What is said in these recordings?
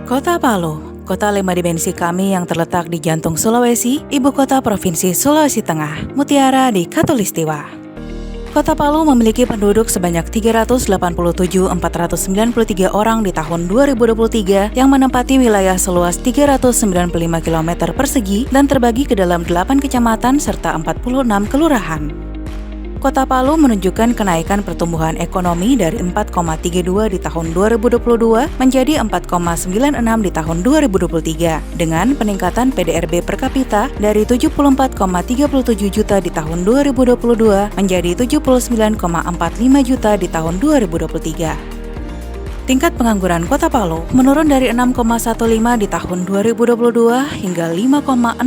Kota Palu, kota 5 dimensi kami yang terletak di jantung Sulawesi, ibu kota Provinsi Sulawesi Tengah, mutiara di Katulistiwa. Kota Palu memiliki penduduk sebanyak 387.493 orang di tahun 2023 yang menempati wilayah seluas 395 km persegi dan terbagi ke dalam 8 kecamatan serta 46 kelurahan. Kota Palu menunjukkan kenaikan pertumbuhan ekonomi dari 4,32 di tahun 2022 menjadi 4,96 di tahun 2023 dengan peningkatan PDRB per kapita dari 74,37 juta di tahun 2022 menjadi 79,45 juta di tahun 2023. Tingkat pengangguran Kota Palu menurun dari 6,15 di tahun 2022 hingga 5,65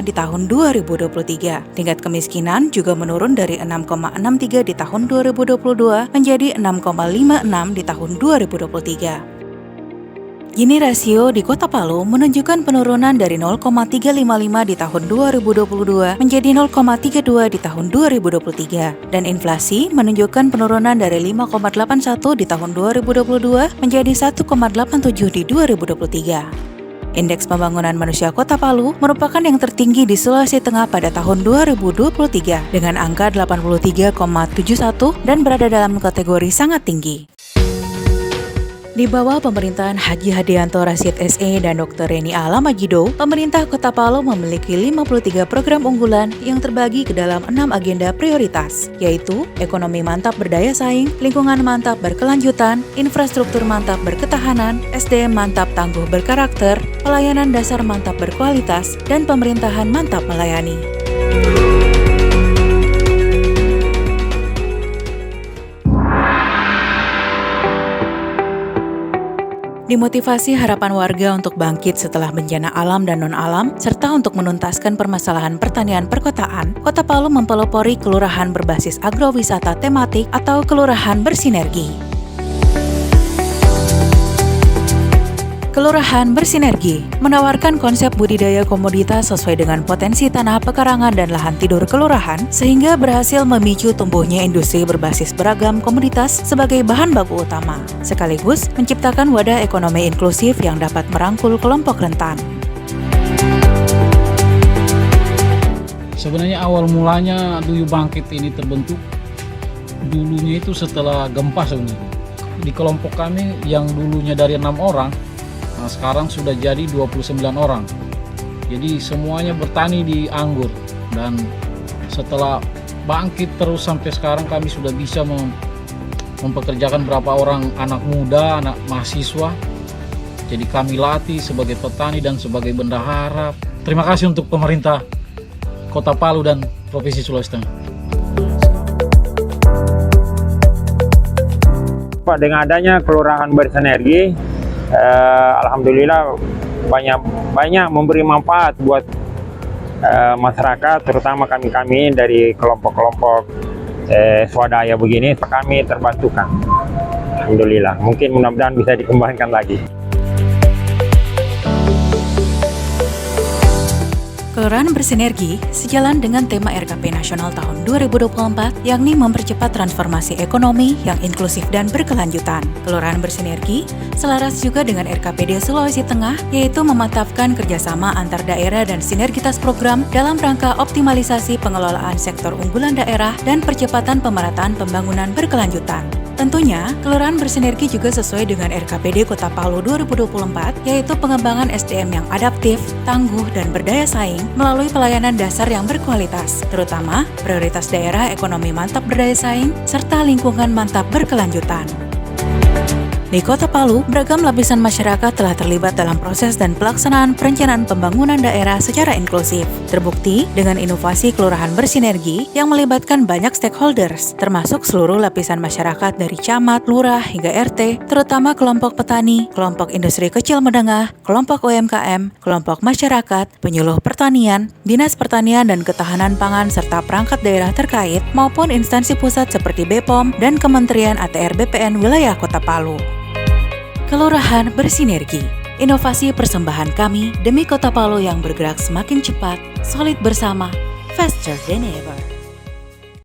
di tahun 2023. Tingkat kemiskinan juga menurun dari 6,63 di tahun 2022 menjadi 6,56 di tahun 2023. Gini rasio di Kota Palu menunjukkan penurunan dari 0,355 di tahun 2022 menjadi 0,32 di tahun 2023 dan inflasi menunjukkan penurunan dari 5,81 di tahun 2022 menjadi 1,87 di 2023. Indeks pembangunan manusia Kota Palu merupakan yang tertinggi di Sulawesi Tengah pada tahun 2023 dengan angka 83,71 dan berada dalam kategori sangat tinggi. Di bawah pemerintahan Haji Hadianto Rashid SE dan Dr. Reni Alamajido, pemerintah Kota Palu memiliki 53 program unggulan yang terbagi ke dalam 6 agenda prioritas, yaitu ekonomi mantap berdaya saing, lingkungan mantap berkelanjutan, infrastruktur mantap berketahanan, SDM mantap tangguh berkarakter, pelayanan dasar mantap berkualitas, dan pemerintahan mantap melayani. Dimotivasi harapan warga untuk bangkit setelah bencana alam dan non-alam, serta untuk menuntaskan permasalahan pertanian perkotaan, Kota Palu mempelopori kelurahan berbasis agrowisata tematik atau kelurahan bersinergi. Kelurahan bersinergi menawarkan konsep budidaya komoditas sesuai dengan potensi tanah pekarangan dan lahan tidur kelurahan sehingga berhasil memicu tumbuhnya industri berbasis beragam komoditas sebagai bahan baku utama, sekaligus menciptakan wadah ekonomi inklusif yang dapat merangkul kelompok rentan. Sebenarnya awal mulanya Duyu Bangkit ini terbentuk dulunya itu setelah gempa sebenarnya. Di kelompok kami yang dulunya dari 6 orang, nah, sekarang sudah jadi 29 orang. Jadi semuanya bertani di anggur. Dan setelah bangkit terus sampai sekarang kami sudah bisa mempekerjakan berapa orang anak muda, anak mahasiswa. Jadi kami latih sebagai petani dan sebagai bendahara. Terima kasih untuk pemerintah Kota Palu dan Provinsi Sulawesi Tengah. Pak, dengan adanya kelurahan bersinergi, alhamdulillah banyak memberi manfaat buat masyarakat, terutama kami dari kelompok-kelompok swadaya begini, kami terbantukan. Alhamdulillah, mungkin mudah-mudahan bisa dikembangkan lagi. Kelurahan bersinergi sejalan dengan tema RKP Nasional tahun 2024, yakni mempercepat transformasi ekonomi yang inklusif dan berkelanjutan. Kelurahan bersinergi selaras juga dengan RKPD Sulawesi Tengah, yaitu memantapkan kerjasama antar daerah dan sinergitas program dalam rangka optimalisasi pengelolaan sektor unggulan daerah dan percepatan pemerataan pembangunan berkelanjutan. Tentunya, kelurahan bersinergi juga sesuai dengan RKPD Kota Palu 2024, yaitu pengembangan SDM yang adaptif, tangguh, dan berdaya saing melalui pelayanan dasar yang berkualitas, terutama prioritas daerah ekonomi mantap berdaya saing, serta lingkungan mantap berkelanjutan. Di Kota Palu, beragam lapisan masyarakat telah terlibat dalam proses dan pelaksanaan perencanaan pembangunan daerah secara inklusif. Terbukti dengan inovasi kelurahan bersinergi yang melibatkan banyak stakeholders, termasuk seluruh lapisan masyarakat dari camat, lurah, hingga RT, terutama kelompok petani, kelompok industri kecil menengah, kelompok UMKM, kelompok masyarakat, penyuluh pertanian, dinas pertanian dan ketahanan pangan, serta perangkat daerah terkait, maupun instansi pusat seperti BPOM dan Kementerian ATR BPN wilayah Kota Palu. Kelurahan bersinergi, inovasi persembahan kami demi Kota Palu yang bergerak semakin cepat, solid bersama, faster than ever.